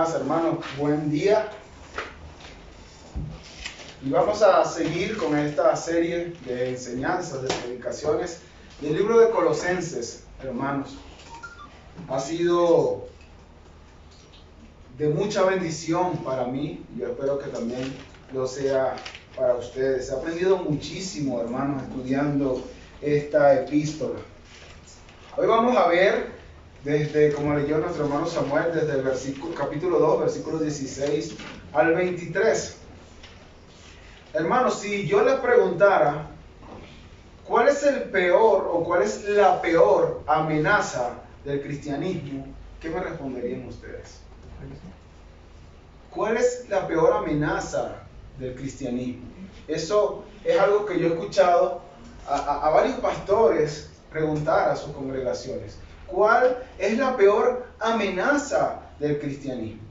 más, hermanos, buen día. Y vamos a seguir con esta serie de enseñanzas, de predicaciones del libro de Colosenses, hermanos. Ha sido de mucha bendición para mí, y yo espero que también lo sea para ustedes. He aprendido muchísimo, hermanos, estudiando esta epístola. Hoy vamos a ver, como leyó nuestro hermano Samuel, desde el capítulo 2, versículos 16 al 23. Hermanos, si yo les preguntara cuál es el peor o cuál es la peor amenaza del cristianismo, ¿qué me responderían ustedes? ¿Cuál es la peor amenaza del cristianismo? Eso es algo que yo he escuchado a varios pastores preguntar a sus congregaciones. ¿Cuál es la peor amenaza del cristianismo?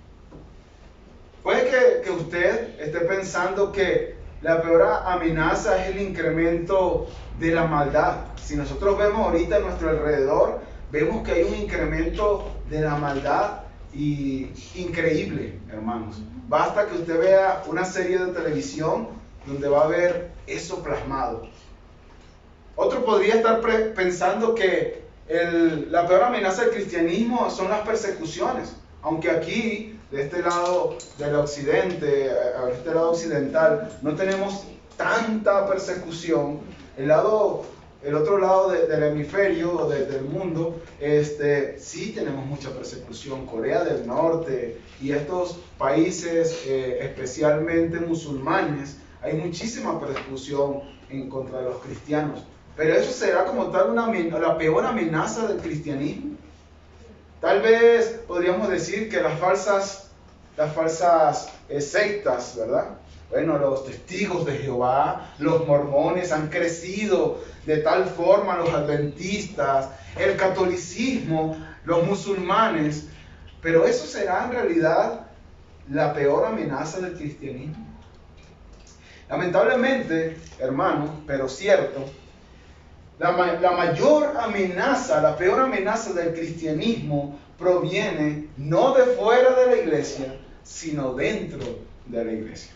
Puede que usted esté pensando que la peor amenaza es el incremento de la maldad. Si nosotros vemos ahorita a nuestro alrededor, vemos que hay un incremento de la maldad increíble, hermanos. Basta que usted vea una serie de televisión donde va a ver eso plasmado. Otro podría estar pensando que la peor amenaza del cristianismo son las persecuciones. Aunque aquí, de este lado del occidente, a este lado occidental, no tenemos tanta persecución. El otro lado del hemisferio, del mundo, sí tenemos mucha persecución. Corea del Norte y estos países, especialmente musulmanes, hay muchísima persecución en contra de los cristianos. Pero eso será como tal la peor amenaza del cristianismo. Tal vez podríamos decir que las falsas sectas, ¿verdad? Bueno, los testigos de Jehová, los mormones han crecido de tal forma, los adventistas, el catolicismo, los musulmanes. Pero eso será en realidad la peor amenaza del cristianismo. Lamentablemente, hermanos, pero cierto, la mayor amenaza, la peor amenaza del cristianismo proviene no de fuera de la iglesia, sino dentro de la iglesia.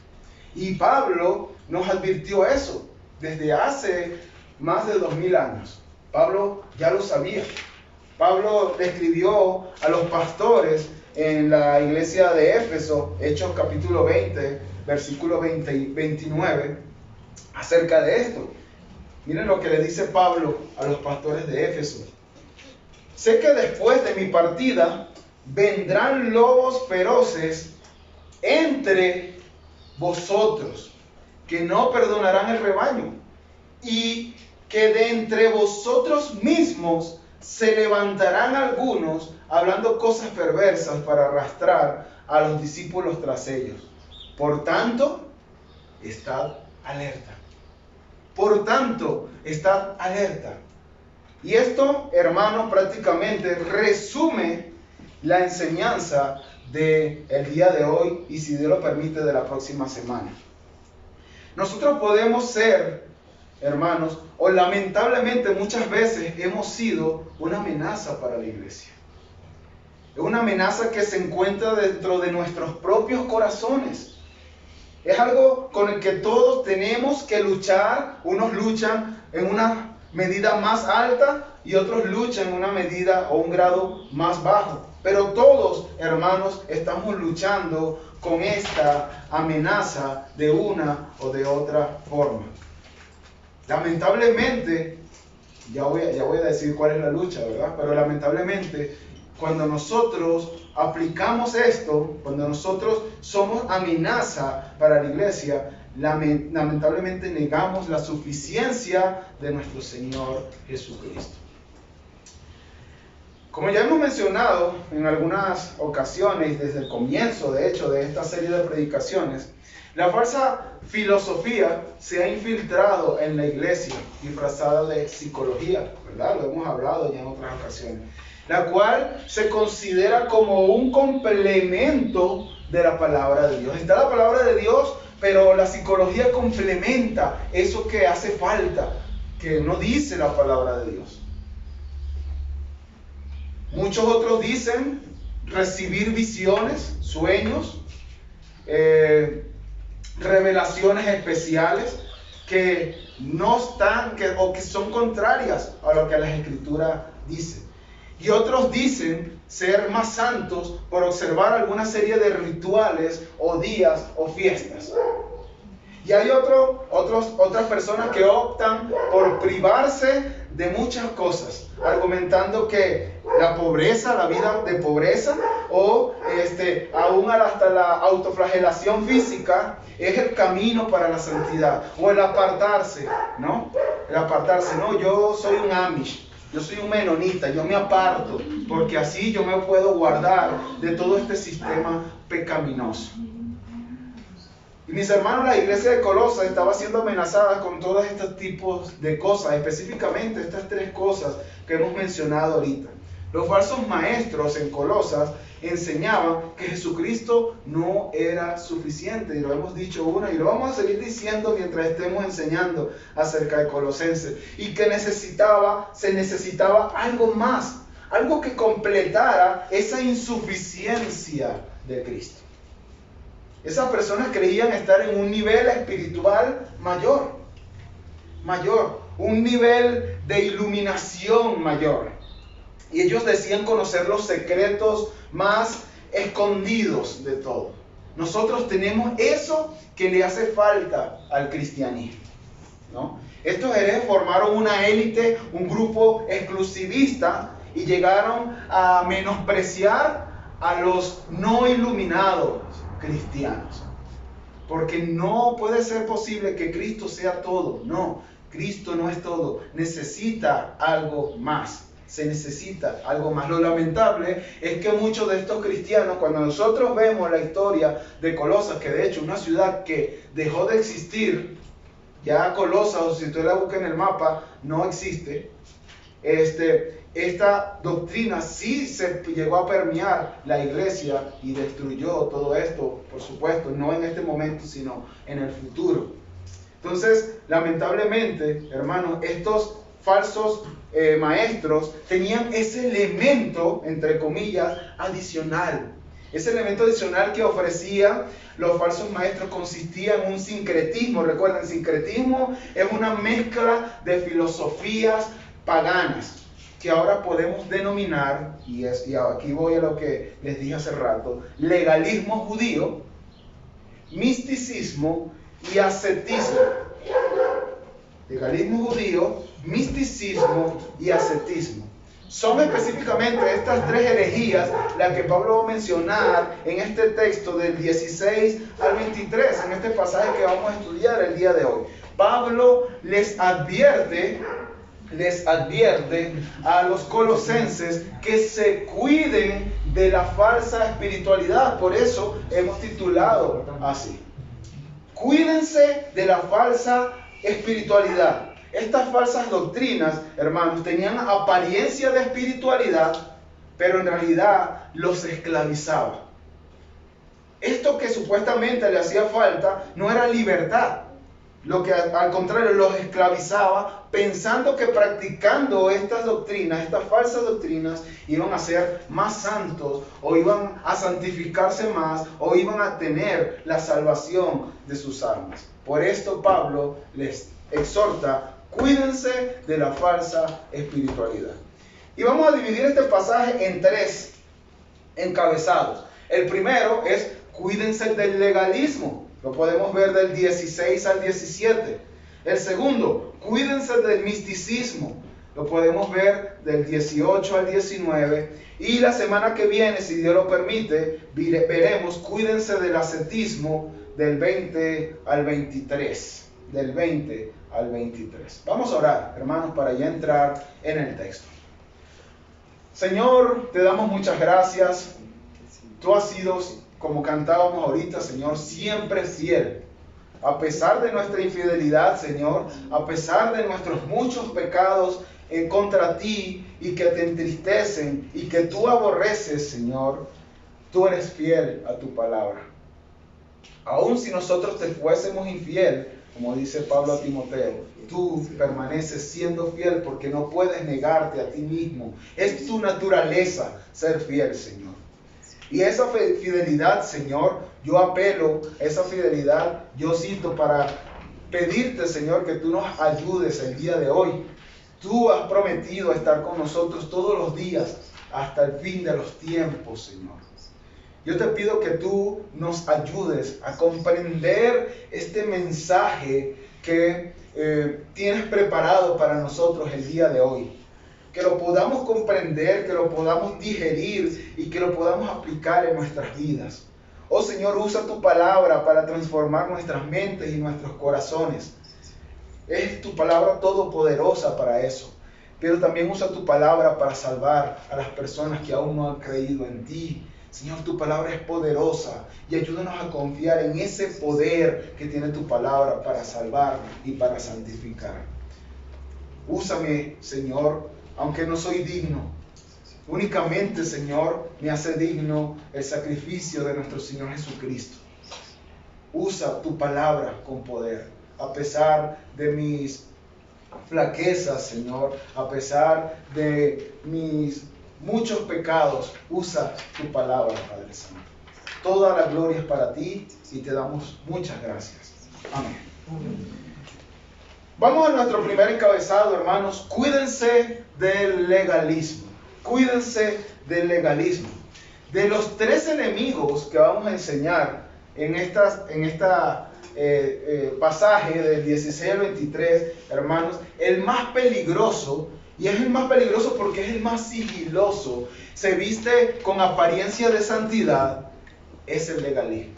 Y Pablo nos advirtió eso desde hace más de 2000 años. Pablo ya lo sabía. Pablo le escribió a los pastores en la iglesia de Éfeso, Hechos capítulo 20, versículo 20 y 29, acerca de esto. Miren lo que le dice Pablo a los pastores de Éfeso. Sé que después de mi partida vendrán lobos feroces entre vosotros, que no perdonarán el rebaño, y que de entre vosotros mismos se levantarán algunos hablando cosas perversas para arrastrar a los discípulos tras ellos. Por tanto, estad alerta. Por tanto, estad alerta. Y esto, hermanos, prácticamente resume la enseñanza del día de hoy y, si Dios lo permite, de la próxima semana. Nosotros podemos ser, hermanos, o lamentablemente muchas veces hemos sido una amenaza para la iglesia. Es una amenaza que se encuentra dentro de nuestros propios corazones. Es algo con el que todos tenemos que luchar. Unos luchan en una medida más alta y otros luchan en una medida o un grado más bajo. Pero todos, hermanos, estamos luchando con esta amenaza de una o de otra forma. Lamentablemente, ya voy a decir cuál es la lucha, ¿verdad? Pero lamentablemente, cuando nosotros aplicamos esto, cuando nosotros somos amenaza para la iglesia, lamentablemente negamos la suficiencia de nuestro Señor Jesucristo. Como ya hemos mencionado en algunas ocasiones, desde el comienzo, de hecho, de esta serie de predicaciones, la falsa filosofía se ha infiltrado en la iglesia, disfrazada de psicología, ¿verdad? Lo hemos hablado ya en otras ocasiones, la cual se considera como un complemento de la palabra de Dios. Está la palabra de Dios, pero la psicología complementa eso que hace falta, que no dice la palabra de Dios. Muchos otros dicen, recibir visiones, sueños, revelaciones especiales que no están o que son contrarias a lo que las Escrituras dicen. Y otros dicen ser más santos por observar alguna serie de rituales o días o fiestas. Y hay otras personas que optan por privarse de muchas cosas, argumentando que la pobreza, la vida de pobreza, o aún hasta la autoflagelación física es el camino para la santidad, o el apartarse, ¿no? El apartarse, no, yo soy un Amish, yo soy un menonita, yo me aparto, porque así yo me puedo guardar de todo este sistema pecaminoso. Y mis hermanos, la iglesia de Colosas estaba siendo amenazada con todos estos tipos de cosas, específicamente estas tres cosas que hemos mencionado ahorita. Los falsos maestros en Colosas enseñaban que Jesucristo no era suficiente, y lo hemos dicho una y lo vamos a seguir diciendo mientras estemos enseñando acerca de Colosenses, y que se necesitaba algo más, algo que completara esa insuficiencia de Cristo. Esas personas creían estar en un nivel espiritual mayor, un nivel de iluminación mayor. Y ellos decían conocer los secretos más escondidos de todo. Nosotros tenemos eso que le hace falta al cristianismo, ¿no? Estos herejes formaron una élite, un grupo exclusivista, y llegaron a menospreciar a los no iluminados cristianos, porque no puede ser posible que Cristo sea todo. No, Cristo no es todo, necesita algo más, se necesita algo más. Lo lamentable es que muchos de estos cristianos, cuando nosotros vemos la historia de Colosas, que de hecho es una ciudad que dejó de existir, ya Colosas, o si usted la busca en el mapa, no existe. Esta doctrina sí se llegó a permear la iglesia y destruyó todo esto, por supuesto, no en este momento, sino en el futuro. Entonces, lamentablemente, hermanos, estos falsos maestros tenían ese elemento, entre comillas, adicional. Ese elemento adicional que ofrecían los falsos maestros consistía en un sincretismo. Recuerden, sincretismo es una mezcla de filosofías paganas, que ahora podemos denominar, y aquí voy a lo que les dije hace rato, legalismo judío, misticismo y ascetismo. Legalismo judío, misticismo y ascetismo. Son específicamente estas tres herejías las que Pablo va a mencionar en este texto del 16 al 23, en este pasaje que vamos a estudiar el día de hoy. Pablo les advierte a los colosenses que se cuiden de la falsa espiritualidad. Por eso hemos titulado así: cuídense de la falsa espiritualidad. Estas falsas doctrinas, hermanos, tenían apariencia de espiritualidad, pero en realidad los esclavizaba. Esto que supuestamente le hacía falta no era libertad. Lo que al contrario los esclavizaba, pensando que practicando estas doctrinas, estas falsas doctrinas, iban a ser más santos, o iban a santificarse más, o iban a tener la salvación de sus almas. Por esto Pablo les exhorta: cuídense de la falsa espiritualidad. Y vamos a dividir este pasaje en tres encabezados. El primero es: cuídense del legalismo. Lo podemos ver del 16 al 17. El segundo: cuídense del misticismo. Lo podemos ver del 18 al 19. Y la semana que viene, si Dios lo permite, veremos: cuídense del ascetismo, del 20 al 23. Del 20 al 23. Vamos a orar, hermanos, para ya entrar en el texto. Señor, te damos muchas gracias. Tú has sido, como cantábamos ahorita, Señor, siempre fiel. A pesar de nuestra infidelidad, Señor, a pesar de nuestros muchos pecados en contra ti y que te entristecen y que tú aborreces, Señor, tú eres fiel a tu palabra. Aun si nosotros te fuésemos infiel, como dice Pablo a Timoteo, tú permaneces siendo fiel porque no puedes negarte a ti mismo. Es tu naturaleza ser fiel, Señor. Y esa fidelidad, Señor, yo apelo a esa fidelidad, yo cito para pedirte, Señor, que tú nos ayudes el día de hoy. Tú has prometido estar con nosotros todos los días hasta el fin de los tiempos, Señor. Yo te pido que tú nos ayudes a comprender este mensaje que tienes preparado para nosotros el día de hoy. Que lo podamos comprender, que lo podamos digerir y que lo podamos aplicar en nuestras vidas. Oh Señor, usa tu palabra para transformar nuestras mentes y nuestros corazones. Es tu palabra todopoderosa para eso. Pero también usa tu palabra para salvar a las personas que aún no han creído en ti. Señor, tu palabra es poderosa y ayúdanos a confiar en ese poder que tiene tu palabra para salvar y para santificar. Úsame, Señor, aunque no soy digno. Únicamente, Señor, me hace digno el sacrificio de nuestro Señor Jesucristo. Usa tu palabra con poder, a pesar de mis flaquezas, Señor, a pesar de mis muchos pecados. Usa tu palabra, Padre Santo. Toda la gloria es para ti y te damos muchas gracias. Amén. Vamos a nuestro primer encabezado, hermanos. Cuídense del legalismo. Cuídense del legalismo. De los tres enemigos que vamos a enseñar en esta pasaje del 16 al 23, hermanos, el más peligroso, y es el más peligroso porque es el más sigiloso, se viste con apariencia de santidad, es el legalismo.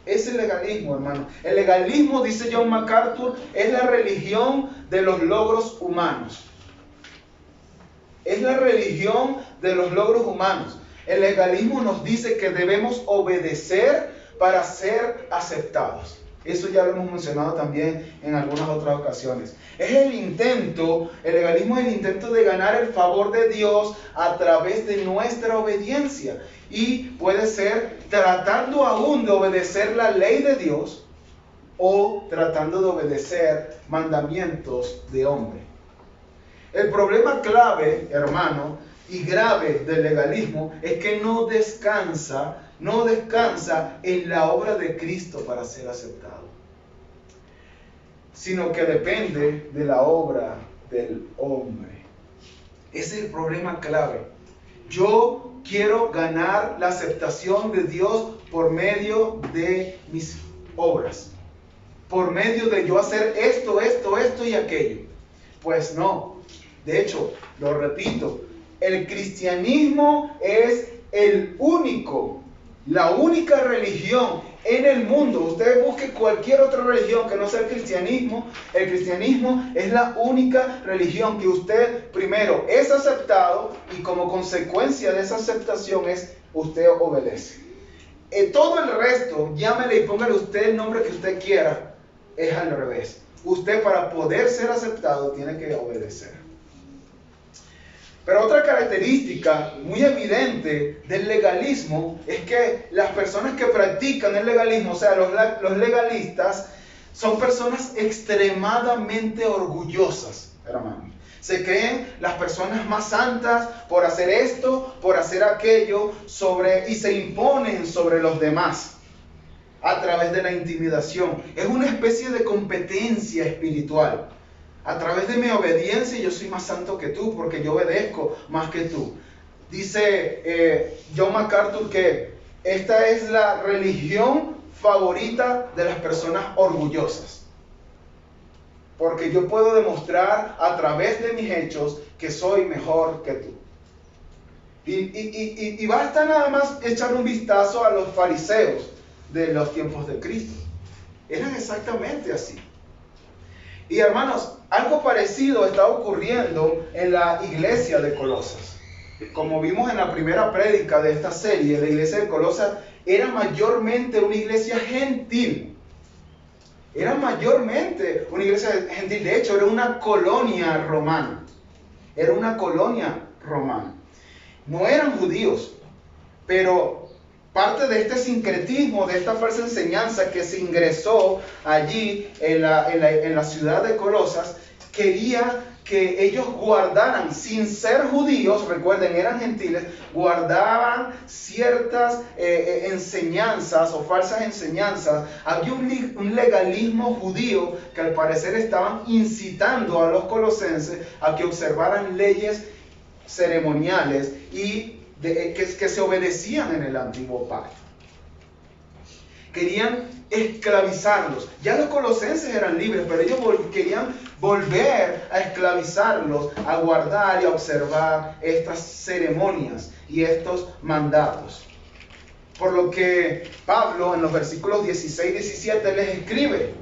Es el legalismo, hermano. El legalismo, dice John MacArthur, es la religión de los logros humanos. Es la religión de los logros humanos. El legalismo nos dice que debemos obedecer para ser aceptados. Eso ya lo hemos mencionado también en algunas otras ocasiones. Es el legalismo es el intento de ganar el favor de Dios a través de nuestra obediencia. Y puede ser tratando aún de obedecer la ley de Dios o tratando de obedecer mandamientos de hombre. El problema clave, hermano, y grave del legalismo es que no descansa en la obra de Cristo para ser aceptado, sino que depende de la obra del hombre. Ese es el problema clave. Yo quiero ganar la aceptación de Dios por medio de mis obras, por medio de yo hacer esto y aquello. Pues no. De hecho, lo repito, el cristianismo es la única religión en el mundo. Usted busque cualquier otra religión que no sea el cristianismo. El cristianismo es la única religión que usted primero es aceptado y como consecuencia de esa aceptación usted obedece. Todo el resto, llámele y póngale usted el nombre que usted quiera, es al revés. Usted, para poder ser aceptado, tiene que obedecer. Pero otra característica muy evidente del legalismo es que las personas que practican el legalismo, o sea, los legalistas, son personas extremadamente orgullosas, hermano. Se creen las personas más santas por hacer esto, por hacer aquello, y se imponen sobre los demás a través de la intimidación. Es una especie de competencia espiritual. A través de mi obediencia yo soy más santo que tú porque yo obedezco más que tú. Dice John MacArthur que esta es la religión favorita de las personas orgullosas. Porque yo puedo demostrar a través de mis hechos que soy mejor que tú. Y basta nada más echar un vistazo a los fariseos de los tiempos de Cristo. Eran exactamente así. Y hermanos, algo parecido está ocurriendo en la iglesia de Colosas. Como vimos en la primera prédica de esta serie, la iglesia de Colosas era mayormente una iglesia gentil. Era mayormente una iglesia gentil. De hecho, era una colonia romana. Era una colonia romana. No eran judíos, pero parte de este sincretismo, de esta falsa enseñanza que se ingresó allí en la ciudad de Colosas, quería que ellos guardaran, sin ser judíos, recuerden, eran gentiles, guardaban ciertas enseñanzas o falsas enseñanzas. Había un legalismo judío que al parecer estaban incitando a los colosenses a que observaran leyes ceremoniales y que se obedecían en el antiguo pacto. Querían esclavizarlos. Ya los colosenses eran libres, pero ellos querían volver a esclavizarlos, a guardar y a observar estas ceremonias y estos mandatos. Por lo que Pablo en los versículos 16 y 17 les escribe: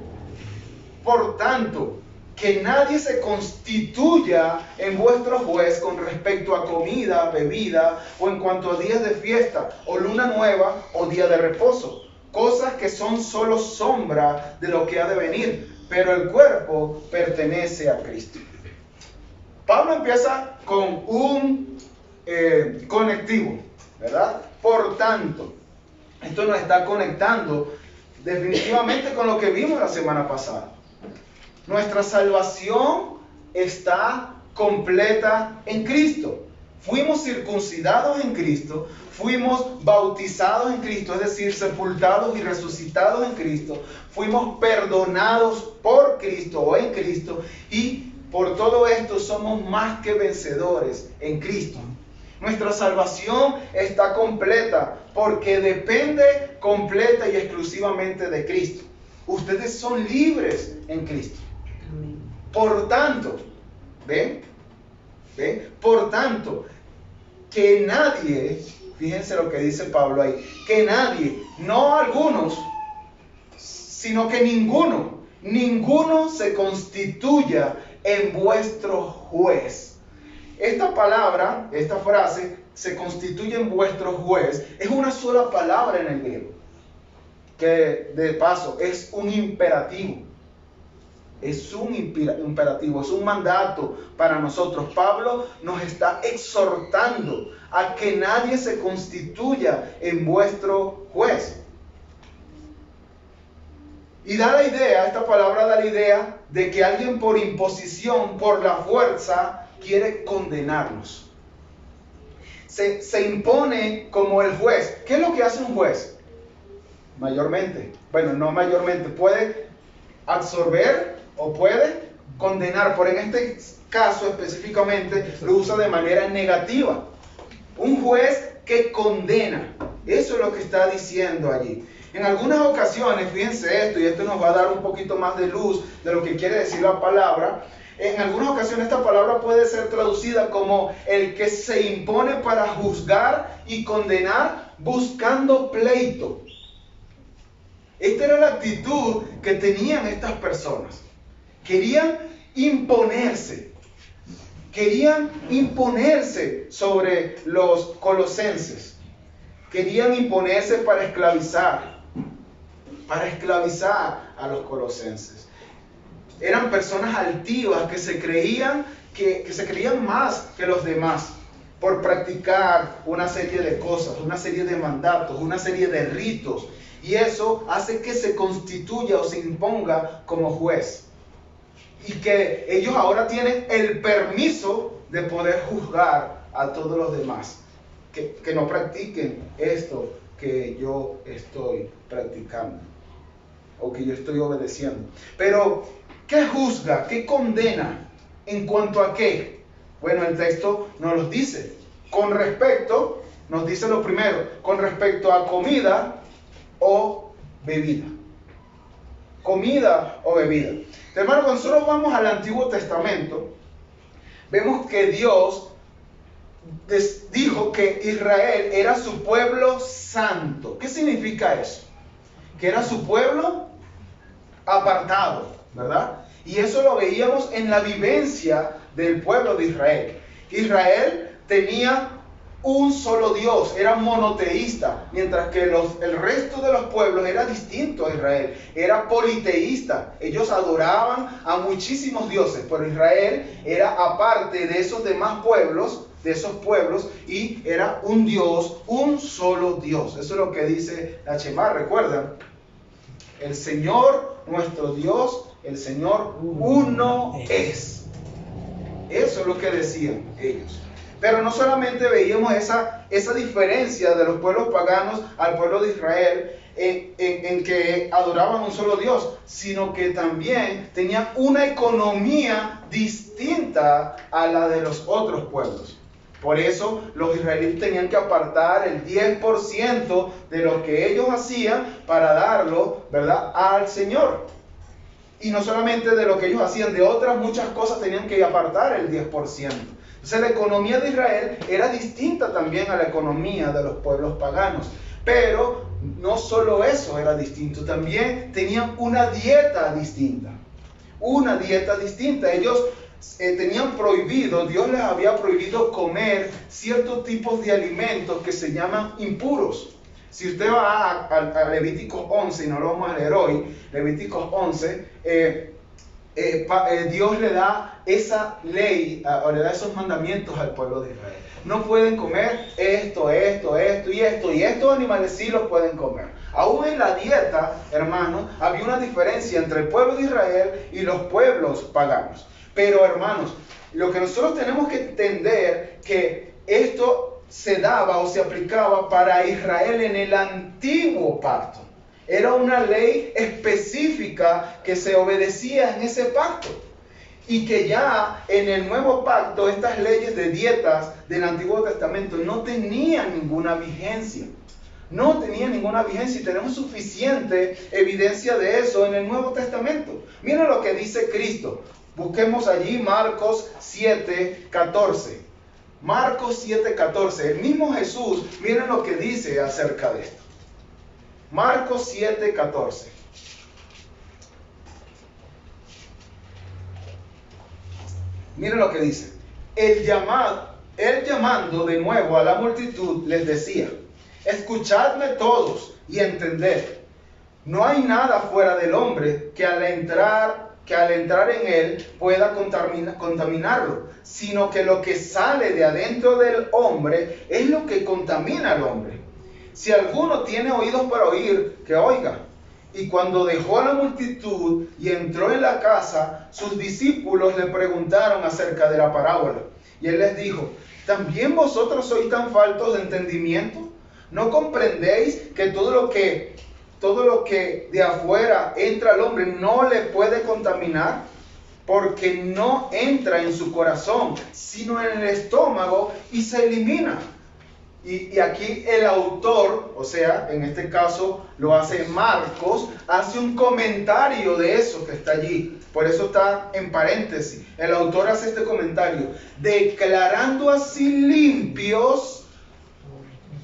por tanto, que nadie se constituya en vuestro juez con respecto a comida, bebida, o en cuanto a días de fiesta, o luna nueva, o día de reposo, cosas que son solo sombra de lo que ha de venir, pero el cuerpo pertenece a Cristo. Pablo empieza con un conectivo, ¿verdad? Por tanto, esto nos está conectando definitivamente con lo que vimos la semana pasada. Nuestra salvación está completa en Cristo. Fuimos circuncidados en Cristo, fuimos bautizados en Cristo, es decir, sepultados y resucitados en Cristo, fuimos perdonados por Cristo o en Cristo, y por todo esto somos más que vencedores en Cristo. Nuestra salvación está completa porque depende completa y exclusivamente de Cristo. Ustedes son libres en Cristo. Por tanto, ¿ven? Por tanto, que nadie, fíjense lo que dice Pablo ahí, que nadie, no algunos, sino que ninguno se constituya en vuestro juez. Esta palabra, esta frase, se constituye en vuestro juez, es una sola palabra en el griego, que de paso es un imperativo. Es un imperativo, es un mandato para nosotros. Pablo nos está exhortando a que nadie se constituya en vuestro juez. Y da la idea, esta palabra da la idea de que alguien por imposición, por la fuerza, quiere condenarnos. Se impone como el juez. ¿Qué es lo que hace un juez? Mayormente, bueno, no mayormente, puede absorber o puede condenar, pero en este caso específicamente lo usa de manera negativa. Un juez que condena, eso es lo que está diciendo allí. En algunas ocasiones, fíjense esto, y esto nos va a dar un poquito más de luz de lo que quiere decir la palabra. En algunas ocasiones esta palabra puede ser traducida como el que se impone para juzgar y condenar buscando pleito. Esta era la actitud que tenían estas personas. Querían imponerse sobre los colosenses. Querían imponerse para esclavizar a los colosenses. Eran personas altivas que se creían más que los demás por practicar una serie de cosas, una serie de mandatos, una serie de ritos. Y eso hace que se constituya o se imponga como juez. Y que ellos ahora tienen el permiso de poder juzgar a todos los demás. Que no practiquen esto que yo estoy practicando. O que yo estoy obedeciendo. Pero, ¿qué juzga? ¿Qué condena? ¿En cuanto a qué? Bueno, el texto nos lo dice. Nos dice lo primero, con respecto a comida o bebida. Comida o bebida. Hermano, cuando nosotros vamos al Antiguo Testamento, vemos que Dios dijo que Israel era su pueblo santo. ¿Qué significa eso? Que era su pueblo apartado, ¿verdad? Y eso lo veíamos en la vivencia del pueblo de Israel. Israel tenía un solo Dios, era monoteísta, mientras que el resto de los pueblos era distinto a Israel, era politeísta. Ellos adoraban a muchísimos dioses, pero Israel era aparte de esos demás pueblos, y era un Dios, un solo Dios. Eso es lo que dice la Shema, ¿recuerdan? El Señor, nuestro Dios, el Señor uno es. Eso es lo que decían ellos. Pero no solamente veíamos esa diferencia de los pueblos paganos al pueblo de Israel en que adoraban a un solo Dios, sino que también tenían una economía distinta a la de los otros pueblos. Por eso los israelitas tenían que apartar el 10% de lo que ellos hacían para darlo, ¿verdad?, al Señor. Y no solamente de lo que ellos hacían, de otras muchas cosas tenían que apartar el 10%. Entonces la economía de Israel era distinta también a la economía de los pueblos paganos. Pero no solo eso era distinto, también tenían una dieta distinta. Una dieta distinta. Ellos tenían prohibido, Dios les había prohibido comer ciertos tipos de alimentos que se llaman impuros. Si usted va a Levíticos 11, y no lo vamos a leer hoy, Levíticos 11, Dios le da esa ley, o le da esos mandamientos al pueblo de Israel. No pueden comer esto y estos animales sí los pueden comer. Aún en la dieta, hermanos, había una diferencia entre el pueblo de Israel y los pueblos paganos. Pero, hermanos, lo que nosotros tenemos que entender que esto se daba o se aplicaba para Israel en el antiguo pacto. Era una ley específica que se obedecía en ese pacto. Y que ya en el nuevo pacto, estas leyes de dietas del Antiguo Testamento no tenían ninguna vigencia. No tenían ninguna vigencia y tenemos suficiente evidencia de eso en el Nuevo Testamento. Miren lo que dice Cristo. Busquemos allí Marcos 7:14. Marcos 7:14. El mismo Jesús, miren lo que dice acerca de esto. Marcos 7:14. Miren lo que dice. Él llamando de nuevo a la multitud les decía: escuchadme todos y entended. No hay nada fuera del hombre que al entrar en él pueda contaminarlo, sino que lo que sale de adentro del hombre es lo que contamina al hombre. Si alguno tiene oídos para oír, que oiga. Y cuando dejó a la multitud y entró en la casa, sus discípulos le preguntaron acerca de la parábola. Y él les dijo: ¿también vosotros sois tan faltos de entendimiento? ¿No comprendéis que todo lo que de afuera entra al hombre no le puede contaminar? Porque no entra en su corazón, sino en el estómago y se elimina. Y aquí el autor, o sea, en este caso lo hace Marcos, hace un comentario de eso que está allí. Por eso está en paréntesis. El autor hace este comentario: declarando así limpios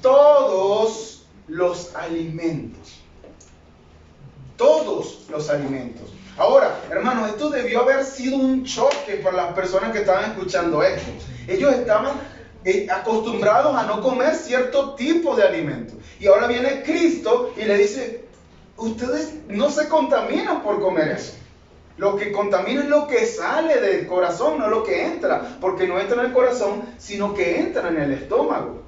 todos los alimentos. Todos los alimentos. Ahora, hermanos, esto debió haber sido un choque para las personas que estaban escuchando esto. Ellos estaban acostumbrados a no comer cierto tipo de alimento. Y ahora viene Cristo y le dice: ustedes no se contaminan por comer eso. Lo que contamina es lo que sale del corazón, no lo que entra. Porque no entra en el corazón, sino que entra en el estómago.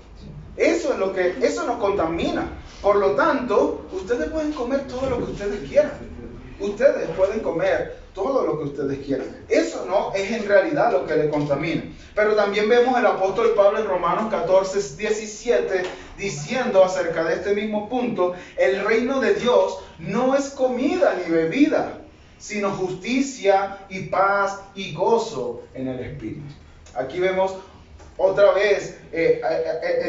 Eso nos contamina. Por lo tanto, ustedes pueden comer todo lo que ustedes quieran. Ustedes pueden comer todo lo que ustedes quieran. Eso no es en realidad lo que le contamina. Pero también vemos el apóstol Pablo en Romanos 14:17 diciendo acerca de este mismo punto: el reino de Dios no es comida ni bebida, sino justicia y paz y gozo en el Espíritu. Aquí vemos otra vez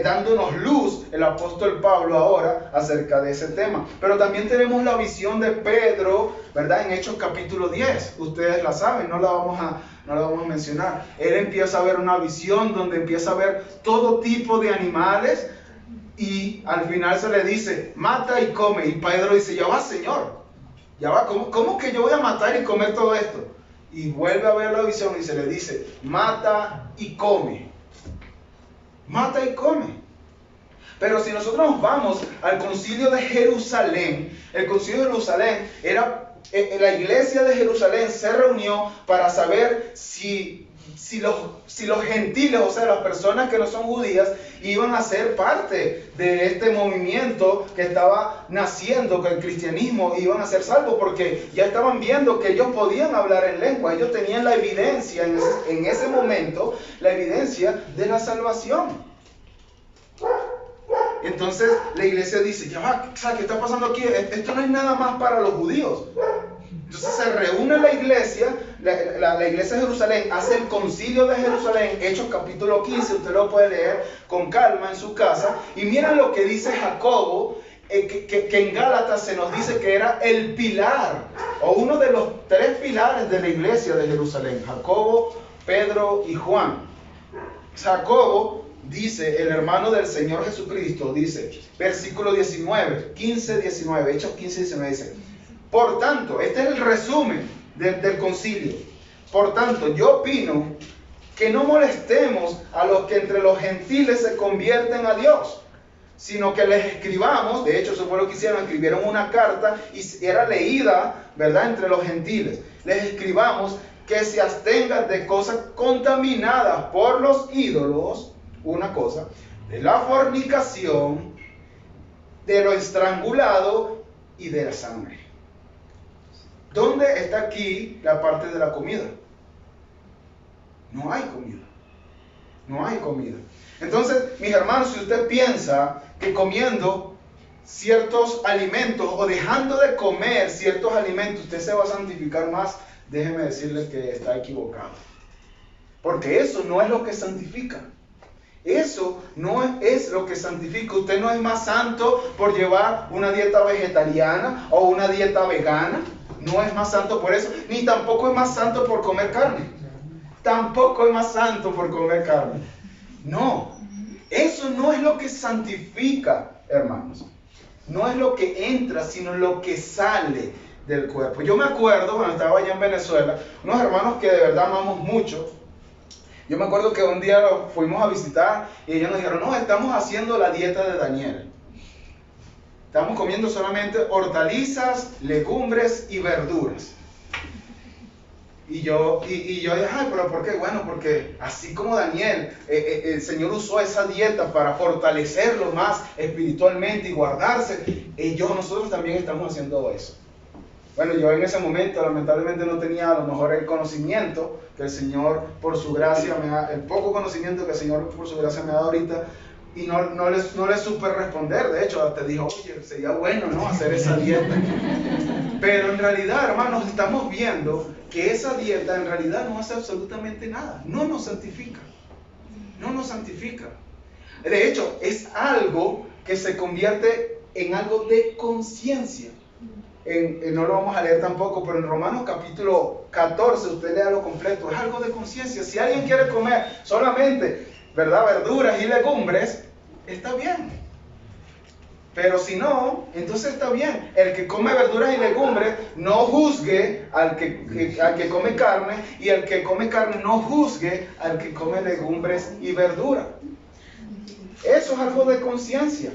dándonos luz el apóstol Pablo ahora acerca de ese tema. Pero también tenemos la visión de Pedro, ¿verdad? En Hechos capítulo 10. Ustedes la saben, no la vamos a mencionar. Él empieza a ver una visión donde empieza a ver todo tipo de animales y al final se le dice: mata y come. Y Pedro dice: ya va, Señor, ya va, ¿cómo que yo voy a matar y comer todo esto? Y vuelve a ver la visión y se le dice: mata y come. Mata y come. Pero si nosotros nos vamos al concilio de Jerusalén, el concilio de Jerusalén era, la iglesia de Jerusalén se reunió para saber si si los gentiles, o sea, las personas que no son judías, iban a ser parte de este movimiento que estaba naciendo, que el cristianismo, iban a ser salvos, porque ya estaban viendo que ellos podían hablar en lengua, ellos tenían la evidencia en ese momento, la evidencia de la salvación. Entonces la iglesia dice, ya va, ¿qué está pasando aquí? Esto no es nada más para los judíos. Entonces se reúne la iglesia, la iglesia de Jerusalén, hace el concilio de Jerusalén, Hechos capítulo 15, usted lo puede leer con calma en su casa, y miren lo que dice Jacobo, que en Gálatas se nos dice que era el pilar, o uno de los 3 pilares de la iglesia de Jerusalén, Jacobo, Pedro y Juan. Jacobo dice, el hermano del Señor Jesucristo, dice, versículo 19, 15, 19, Hechos 15, 19, dice, por tanto, este es el resumen del concilio. Por tanto, yo opino que no molestemos a los que entre los gentiles se convierten a Dios, sino que les escribamos, de hecho eso fue lo que hicieron, escribieron una carta y era leída, ¿verdad?, entre los gentiles. Les escribamos que se abstengan de cosas contaminadas por los ídolos, una cosa, de la fornicación, de lo estrangulado y de la sangre. ¿Dónde está aquí la parte de la comida? No hay comida. No hay comida. Entonces, mis hermanos, si usted piensa que comiendo ciertos alimentos o dejando de comer ciertos alimentos, usted se va a santificar más, déjeme decirle que está equivocado. Porque eso no es lo que santifica. Eso no es lo que santifica. Usted no es más santo por llevar una dieta vegetariana o una dieta vegana. No es más santo por eso, ni tampoco es más santo por comer carne. Tampoco es más santo por comer carne. No, eso no es lo que santifica, hermanos. No es lo que entra, sino lo que sale del cuerpo. Yo me acuerdo cuando estaba allá en Venezuela, unos hermanos que de verdad amamos mucho. Yo me acuerdo que un día los fuimos a visitar y ellos nos dijeron, no, estamos haciendo la dieta de Daniel. Estamos comiendo solamente hortalizas, legumbres y verduras. Y yo dije, ay, pero ¿por qué? Bueno, porque así como Daniel, el Señor usó esa dieta para fortalecerlo más espiritualmente y guardarse, nosotros también estamos haciendo eso. Bueno, yo en ese momento lamentablemente no tenía a lo mejor el conocimiento que el Señor por su gracia me da, el poco conocimiento que el Señor por su gracia me ha dado ahorita, y no les supe responder. De hecho, te dijo, oye, sería bueno, ¿no?, hacer esa dieta. Pero en realidad, hermanos, estamos viendo que esa dieta en realidad no hace absolutamente nada. No nos santifica. No nos santifica. De hecho, es algo que se convierte en algo de conciencia. No lo vamos a leer tampoco, pero en Romanos capítulo 14, usted lea lo completo, es algo de conciencia. Si alguien quiere comer solamente, ¿verdad?, verduras y legumbres, está bien. Pero si no, entonces está bien. El que come verduras y legumbres no juzgue al que come carne, y el que come carne no juzgue al que come legumbres y verduras. Eso es algo de conciencia.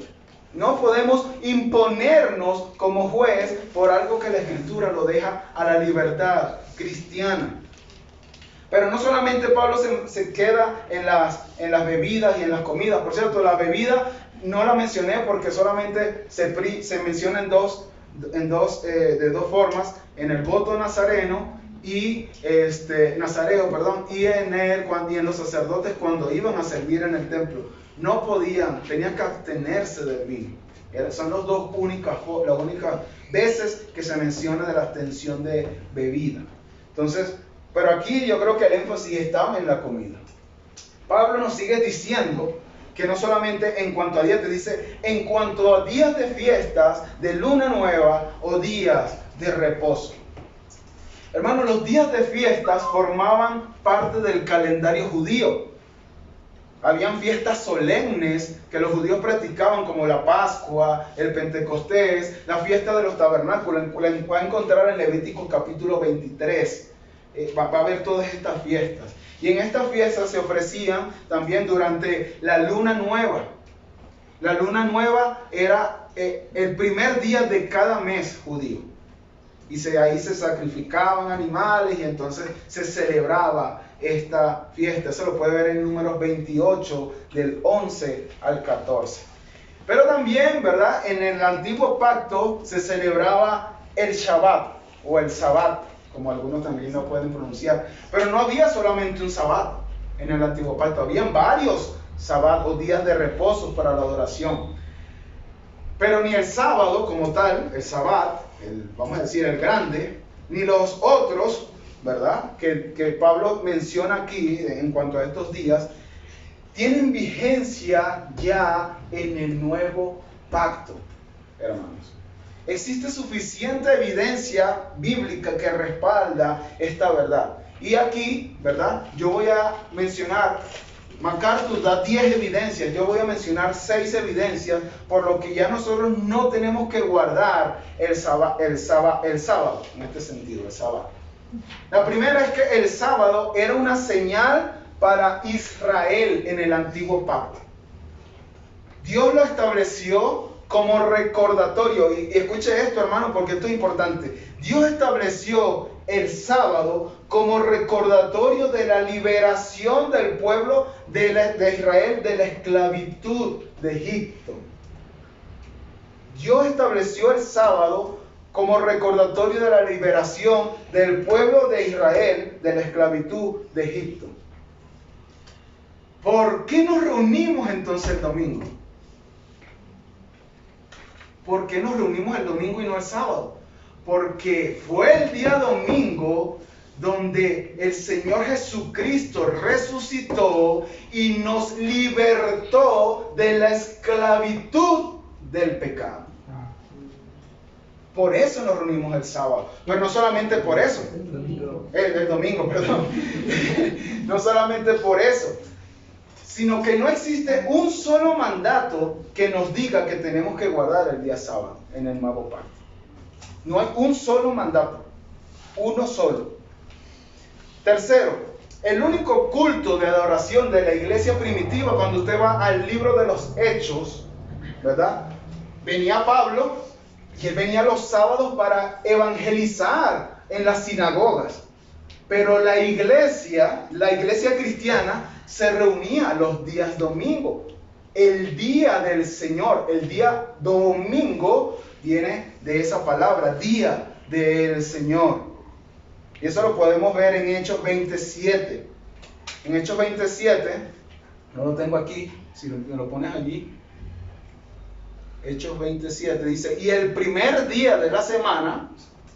No podemos imponernos como juez por algo que la Escritura lo deja a la libertad cristiana. Pero no solamente Pablo se queda en las bebidas y en las comidas. Por cierto, la bebida no la mencioné porque solamente se menciona de dos formas: en el voto nazareno y y en los sacerdotes cuando iban a servir en el templo. No podían, tenían que abstenerse del vino. Son las únicas veces que se menciona de la abstención de bebida. Entonces, pero aquí yo creo que el énfasis estaba en la comida. Pablo nos sigue diciendo que no solamente en cuanto a días, te dice, en cuanto a días de fiestas, de luna nueva o días de reposo. Hermanos, los días de fiestas formaban parte del calendario judío. Habían fiestas solemnes que los judíos practicaban, como la Pascua, el Pentecostés, la fiesta de los tabernáculos. La pueden encontrar en Levítico capítulo 23. Va a haber todas estas fiestas. Y en estas fiestas se ofrecían también durante la luna nueva. La luna nueva era el primer día de cada mes judío. Y ahí se sacrificaban animales y entonces se celebraba esta fiesta. Eso lo puede ver en Números 28, del 11 al 14. Pero también, ¿verdad? En el antiguo pacto se celebraba el Shabbat o el Sabbat, como algunos también lo pueden pronunciar. Pero no había solamente un Sabbat en el antiguo pacto, habían varios Sabbat o días de reposo para la adoración. Pero ni el sábado como tal, el Sabbat, vamos a decir el grande, ni los otros, ¿verdad? Que Pablo menciona aquí en cuanto a estos días, tienen vigencia ya en el nuevo pacto, hermanos. Existe suficiente evidencia bíblica que respalda esta verdad. Y aquí, ¿verdad? Yo voy a mencionar, MacArthur da 10 evidencias, yo voy a mencionar 6 evidencias, por lo que ya nosotros no tenemos que guardar el sábado, en este sentido, el sábado. La primera es que el sábado era una señal para Israel en el antiguo pacto. Dios lo estableció como recordatorio. Y escuche esto, hermano, porque esto es importante. Dios estableció el sábado como recordatorio de la liberación del pueblo de Israel de la esclavitud de Egipto. Dios estableció el sábado como recordatorio de la liberación del pueblo de Israel de la esclavitud de Egipto. ¿Por qué nos reunimos entonces el domingo? ¿Por qué nos reunimos el domingo y no el sábado? Porque fue el día domingo donde el Señor Jesucristo resucitó y nos libertó de la esclavitud del pecado. Por eso nos reunimos el sábado. Pero no solamente por eso. El domingo, perdón. No solamente por eso. Sino que no existe un solo mandato que nos diga que tenemos que guardar el día sábado en el nuevo pacto. No hay un solo mandato. Uno solo. Tercero, el único culto de adoración de la iglesia primitiva, cuando usted va al libro de los Hechos, ¿verdad? Venía Pablo y él venía los sábados para evangelizar en las sinagogas. Pero la iglesia cristiana se reunía los días domingo. El día del Señor, el día domingo, viene de esa palabra, día del Señor. Y eso lo podemos ver en Hechos 27. En Hechos 27, no lo tengo aquí, si lo pones allí. Hechos 27 dice, y el primer día de la semana,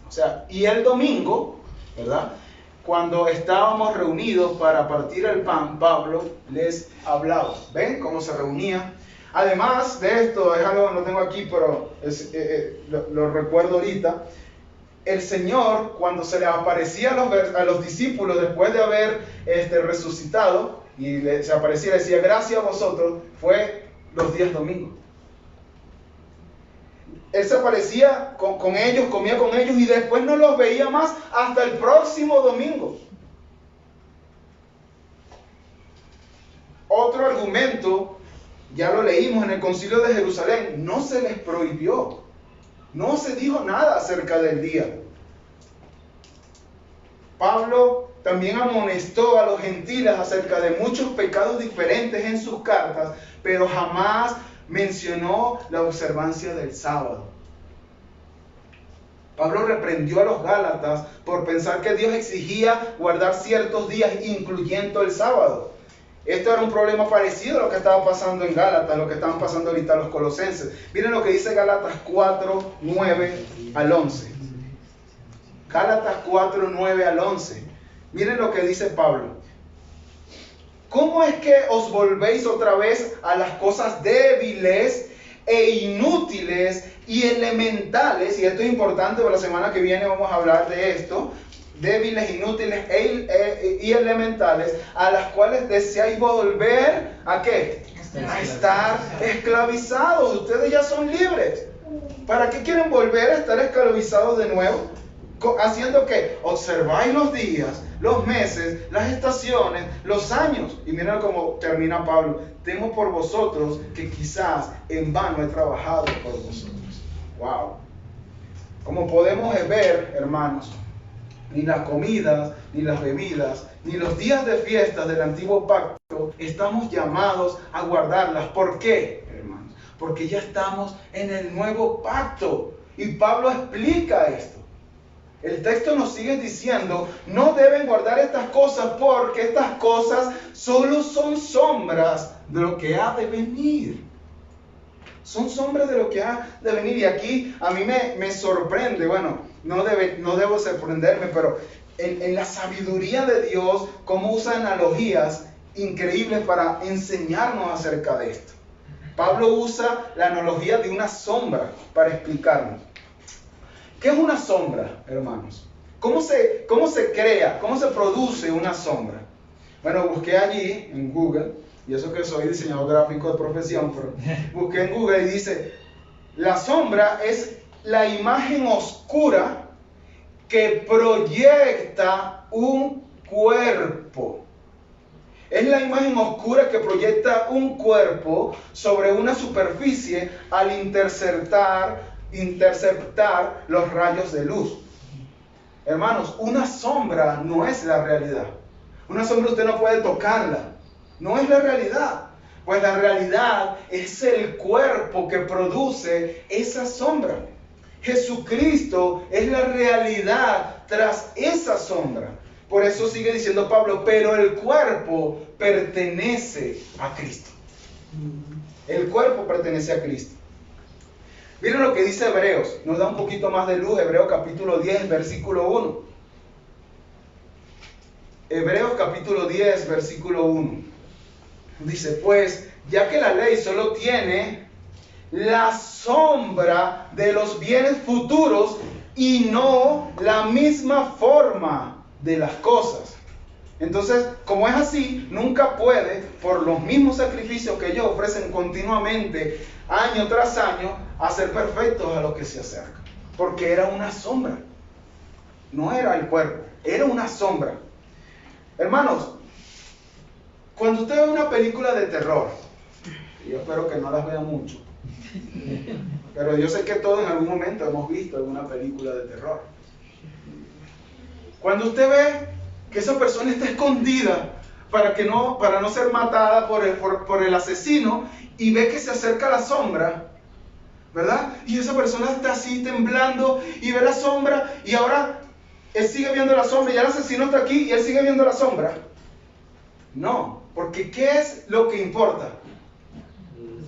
o sea, y el domingo, ¿verdad? Cuando estábamos reunidos para partir el pan, Pablo les hablaba. ¿Ven cómo se reunía? Además de esto, es algo que no tengo aquí, pero lo recuerdo ahorita. El Señor, cuando se le aparecía a los discípulos después de haber resucitado, y se aparecía y decía, gracias a vosotros, fue los días domingos. Él se aparecía con ellos, comía con ellos y después no los veía más hasta el próximo domingo. Otro argumento, ya lo leímos en el Concilio de Jerusalén, no se les prohibió. No se dijo nada acerca del día. Pablo también amonestó a los gentiles acerca de muchos pecados diferentes en sus cartas, pero jamás mencionó la observancia del sábado. Pablo reprendió a los gálatas por pensar que Dios exigía guardar ciertos días, incluyendo el sábado. Esto era un problema parecido a lo que estaba pasando en Gálatas, lo que estaban pasando ahorita los colosenses. Miren lo que dice Gálatas 4, 9 al 11. Gálatas 4, 9 al 11. Miren lo que dice Pablo. ¿Cómo es que os volvéis otra vez a las cosas débiles e inútiles y elementales? Y esto es importante, porque la semana que viene vamos a hablar de esto. Débiles, inútiles y elementales, a las cuales deseáis volver, ¿a qué? A estar esclavizados. Ustedes ya son libres. ¿Para qué quieren volver a estar esclavizados de nuevo? Haciendo que observáis los días, los meses, las estaciones, los años. Y miren cómo termina Pablo. Temo por vosotros que quizás en vano he trabajado por vosotros. Wow. Como podemos ver, hermanos, ni las comidas, ni las bebidas, ni los días de fiestas del antiguo pacto, estamos llamados a guardarlas. ¿Por qué, hermanos? Porque ya estamos en el nuevo pacto. Y Pablo explica esto. El texto nos sigue diciendo, no deben guardar estas cosas porque estas cosas solo son sombras de lo que ha de venir. Son sombras de lo que ha de venir. Y aquí a mí me sorprende, bueno, no debo sorprenderme, pero en la sabiduría de Dios, cómo usa analogías increíbles para enseñarnos acerca de esto. Pablo usa la analogía de una sombra para explicarnos. ¿Qué es una sombra, hermanos? ¿Cómo se crea, cómo se produce una sombra? Bueno, busqué allí en Google, y eso que soy diseñador gráfico de profesión, pero busqué en Google y dice, la sombra es la imagen oscura que proyecta un cuerpo. Es la imagen oscura que proyecta un cuerpo sobre una superficie al interceptar los rayos de luz. Hermanos, una sombra no es la realidad. Una sombra usted no puede tocarla. No es la realidad. Pues la realidad es el cuerpo que produce esa sombra. Jesucristo es la realidad tras esa sombra. Por eso sigue diciendo Pablo, pero el cuerpo pertenece a Cristo. El cuerpo pertenece a Cristo. Miren lo que dice Hebreos, nos da un poquito más de luz, Hebreos capítulo 10, versículo 1. Hebreos capítulo 10, versículo 1. Dice, pues, ya que la ley solo tiene la sombra de los bienes futuros y no la misma forma de las cosas. Entonces, como es así, nunca puede, por los mismos sacrificios que ellos ofrecen continuamente, año tras año, hacer perfectos a los que se acercan. Porque era una sombra. No era el cuerpo, era una sombra. Hermanos, cuando usted ve una película de terror, yo espero que no las vea mucho, pero yo sé que todos en algún momento hemos visto alguna película de terror. Cuando usted ve que esa persona está escondida para no ser matada por el asesino, y ve que se acerca la sombra, ¿verdad? Y esa persona está así temblando y ve la sombra, y ahora él sigue viendo la sombra, y el asesino está aquí y él sigue viendo la sombra. No, porque ¿qué es lo que importa?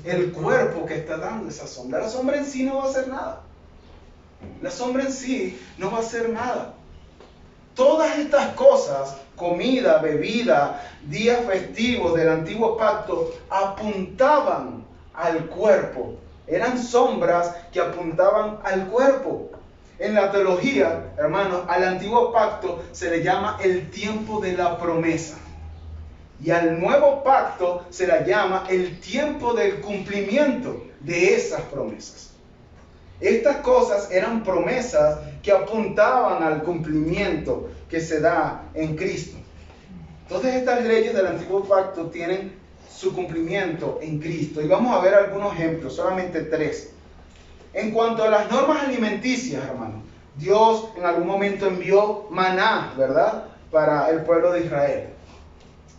El cuerpo que está dando esa sombra. La sombra en sí no va a hacer nada. La sombra en sí no va a hacer nada. Todas estas cosas, comida, bebida, días festivos del antiguo pacto, apuntaban al cuerpo. Eran sombras que apuntaban al cuerpo. En la teología, hermanos, al antiguo pacto se le llama el tiempo de la promesa. Y al nuevo pacto se le llama el tiempo del cumplimiento de esas promesas. Estas cosas eran promesas que apuntaban al cumplimiento que se da en Cristo. Todas estas leyes del antiguo pacto tienen su cumplimiento en Cristo. Y vamos a ver algunos ejemplos, solamente 3. En cuanto a las normas alimenticias, hermanos, Dios en algún momento envió maná, ¿verdad?, para el pueblo de Israel.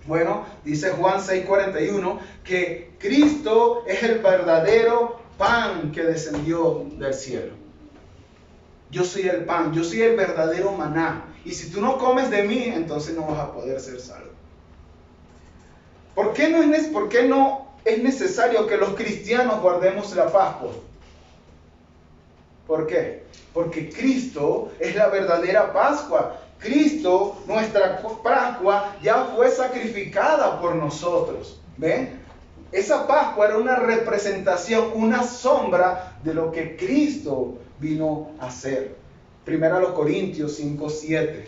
Bueno, dice Juan 6:41 que Cristo es el verdadero pan que descendió del cielo. Yo soy el pan, yo soy el verdadero maná. Y si tú no comes de mí, entonces no vas a poder ser salvo. ¿Por qué no es necesario que los cristianos guardemos la Pascua? ¿Por qué? Porque Cristo es la verdadera Pascua. Cristo, nuestra Pascua, ya fue sacrificada por nosotros. ¿Ven? Esa Pascua era una representación, una sombra de lo que Cristo vino a hacer. Primera a los Corintios 5:7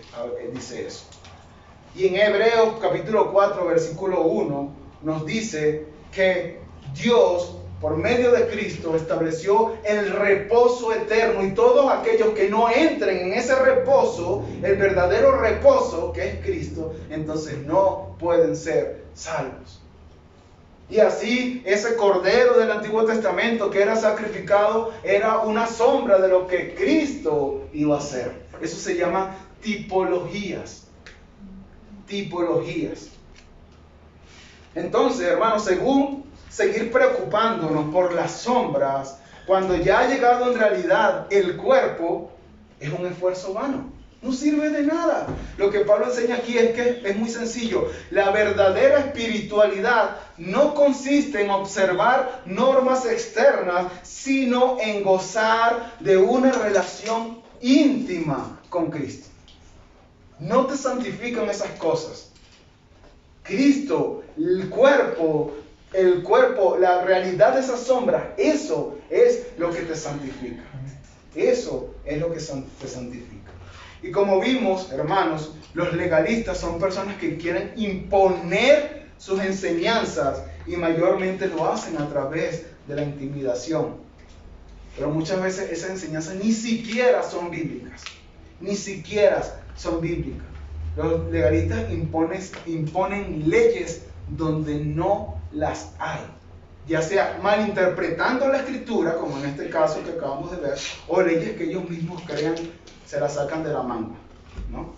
dice eso. Y en Hebreos capítulo 4, versículo 1, nos dice que Dios, por medio de Cristo, estableció el reposo eterno, y todos aquellos que no entren en ese reposo, el verdadero reposo que es Cristo, entonces no pueden ser salvos. Y así ese cordero del Antiguo Testamento que era sacrificado era una sombra de lo que Cristo iba a hacer. Eso se llama tipologías. Tipologías. Entonces, hermanos, según seguir preocupándonos por las sombras, cuando ya ha llegado en realidad el cuerpo, es un esfuerzo vano. No sirve de nada. Lo que Pablo enseña aquí es que es muy sencillo. La verdadera espiritualidad no consiste en observar normas externas, sino en gozar de una relación íntima con Cristo. No te santifican esas cosas. Cristo, el cuerpo, la realidad de esas sombras, eso es lo que te santifica. Eso es lo que te santifica. Y como vimos, hermanos, los legalistas son personas que quieren imponer sus enseñanzas y mayormente lo hacen a través de la intimidación. Pero muchas veces esas enseñanzas ni siquiera son bíblicas. Ni siquiera son bíblicas. Los legalistas imponen leyes donde no las hay. Ya sea malinterpretando la escritura, como en este caso que acabamos de ver, o leyes que ellos mismos crean se la sacan de la manga, ¿no?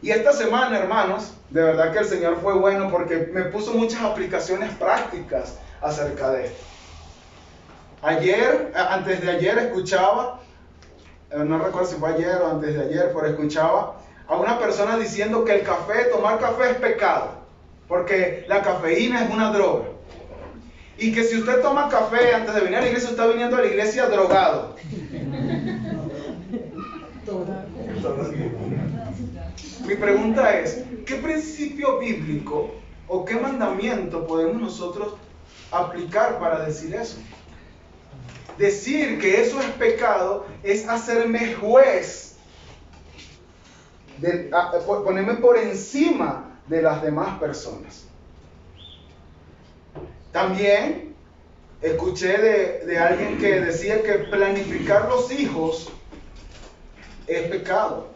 Y esta semana, hermanos, de verdad que el Señor fue bueno porque me puso muchas aplicaciones prácticas acerca de esto. Antes de ayer escuchaba, no recuerdo si fue ayer o antes de ayer, pero escuchaba a una persona diciendo que tomar café es pecado, porque la cafeína es una droga. Y que si usted toma café antes de venir a la iglesia, usted está viniendo a la iglesia drogado. Mi pregunta es, ¿qué principio bíblico o qué mandamiento podemos nosotros aplicar para decir eso? Decir que eso es pecado es hacerme juez, ponerme por encima de las demás personas. También escuché de alguien que decía que planificar los hijos es pecado.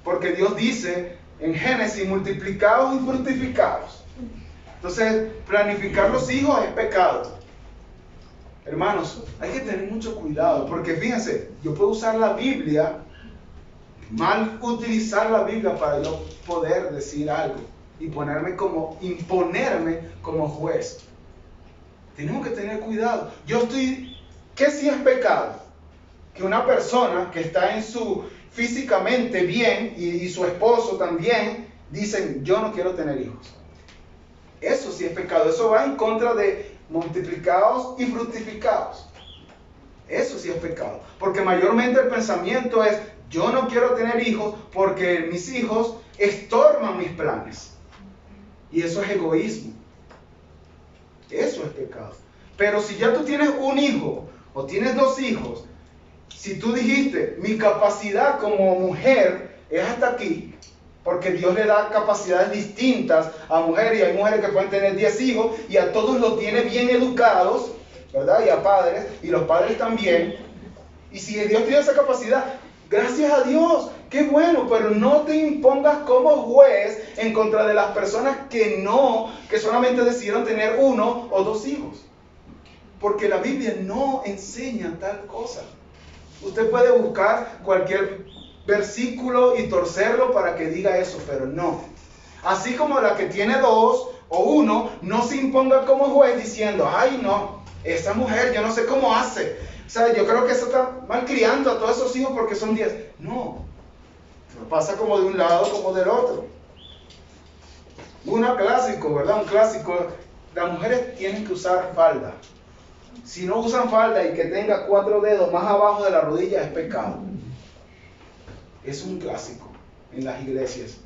Porque Dios dice en Génesis, multiplicados y fructificados. Entonces, planificar los hijos es pecado. Hermanos, hay que tener mucho cuidado, porque fíjense, yo puedo usar la Biblia, mal utilizar la Biblia para yo poder decir algo y imponerme como juez. Tenemos que tener cuidado. ¿Qué sí es pecado? Que una persona que está físicamente bien y su esposo también dicen, yo no quiero tener hijos. Eso sí es pecado. Eso va en contra de multiplicados y fructificados. Eso sí es pecado. Porque mayormente el pensamiento es, yo no quiero tener hijos porque mis hijos estorban mis planes. Y eso es egoísmo. Eso es pecado. Pero si ya tú tienes un hijo o tienes 2 hijos, si tú dijiste, mi capacidad como mujer es hasta aquí, porque Dios le da capacidades distintas a mujeres, y hay mujeres que pueden tener 10 hijos, y a todos los tiene bien educados, ¿verdad? Y a padres, y los padres también. Y si Dios tiene esa capacidad, gracias a Dios, qué bueno, pero no te impongas como juez en contra de las personas que solamente decidieron tener 1 o 2 hijos. Porque la Biblia no enseña tal cosa. Usted puede buscar cualquier versículo y torcerlo para que diga eso, pero no. Así como la que tiene 2 o 1, no se imponga como juez diciendo, ay no, esa mujer yo no sé cómo hace. O sea, yo creo que eso está mal criando a todos esos hijos porque son 10. No, pasa como de un lado como del otro. Un clásico, ¿verdad? Un clásico, las mujeres tienen que usar falda. Si no usan falda y que tenga 4 dedos más abajo de la rodilla, es pecado. Es un clásico en las iglesias.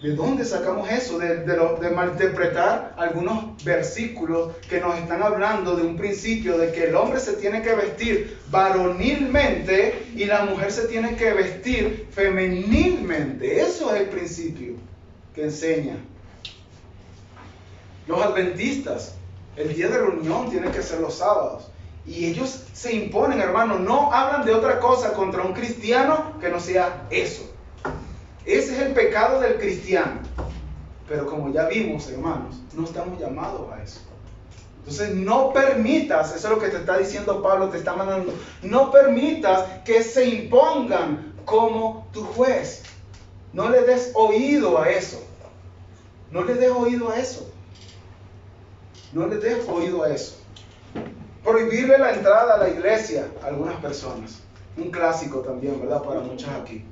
¿De dónde sacamos eso? De malinterpretar algunos versículos que nos están hablando de un principio de que el hombre se tiene que vestir varonilmente y la mujer se tiene que vestir femenilmente. Eso es el principio que enseña. Los adventistas, el día de reunión tiene que ser los sábados. Y ellos se imponen, hermano, no hablan de otra cosa contra un cristiano que no sea eso. Ese es el pecado del cristiano. Pero como ya vimos, hermanos, no estamos llamados a eso. Entonces no permitas, eso es lo que te está diciendo Pablo, te está mandando, no permitas que se impongan como tu juez. No le des oído a eso. No le des oído a eso. No le des oído a eso. Prohibirle la entrada a la iglesia a algunas personas. Un clásico también, ¿verdad? Para muchos aquí.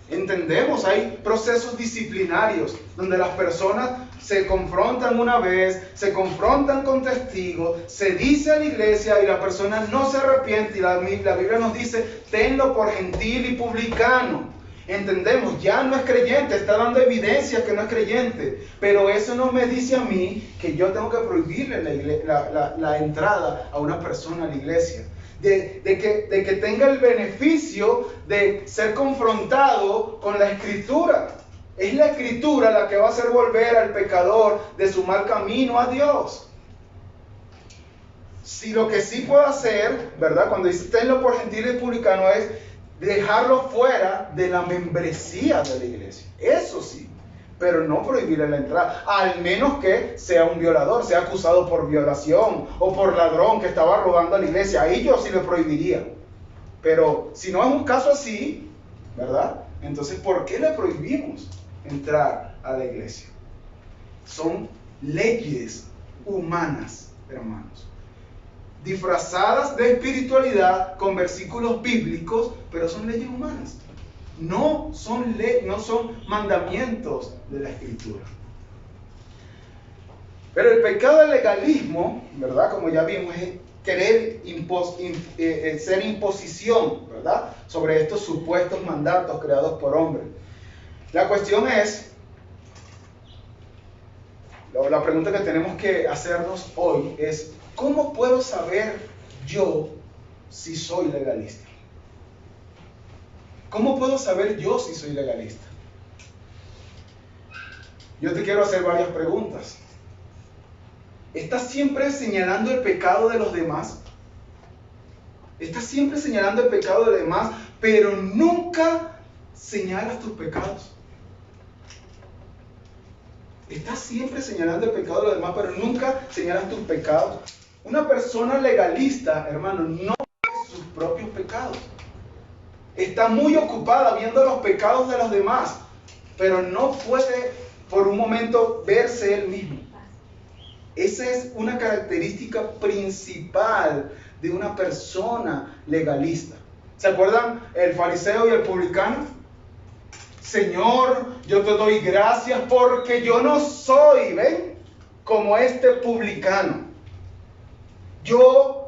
Entendemos, hay procesos disciplinarios donde las personas se confrontan una vez, se confrontan con testigos, se dice a la iglesia y la persona no se arrepiente y la Biblia nos dice, tenlo por gentil y publicano. Entendemos, ya no es creyente, está dando evidencia que no es creyente, pero eso no me dice a mí que yo tengo que prohibirle la entrada a una persona a la iglesia. De que tenga el beneficio de ser confrontado con la Escritura. Es la Escritura la que va a hacer volver al pecador de su mal camino a Dios. Si lo que sí puedo hacer, ¿verdad? Cuando dice tenlo por gentil y publicano, es dejarlo fuera de la membresía de la iglesia. Eso sí. Pero no prohibirle la entrada, al menos que sea un violador, sea acusado por violación o por ladrón que estaba robando a la iglesia. Ahí yo sí le prohibiría. Pero si no es un caso así, ¿verdad? Entonces, ¿por qué le prohibimos entrar a la iglesia? Son leyes humanas, hermanos, disfrazadas de espiritualidad con versículos bíblicos, pero son leyes humanas. No son mandamientos de la Escritura. Pero el pecado del legalismo, ¿verdad? Como ya vimos, es querer ser imposición, ¿verdad? Sobre estos supuestos mandatos creados por hombres. La cuestión es, la pregunta que tenemos que hacernos hoy es, ¿cómo puedo saber yo si soy legalista? ¿Cómo puedo saber yo si soy legalista? Yo te quiero hacer varias preguntas. ¿Estás siempre señalando el pecado de los demás? ¿Estás siempre señalando el pecado de los demás, pero nunca señalas tus pecados? ¿Estás siempre señalando el pecado de los demás, pero nunca señalas tus pecados? Una persona legalista, hermano, no ve sus propios pecados. Está muy ocupada viendo los pecados de los demás, pero no puede por un momento verse él mismo. Esa es una característica principal de una persona legalista. ¿Se acuerdan el fariseo y el publicano? Señor, yo te doy gracias porque yo no soy, ¿ven? Como este publicano. Yo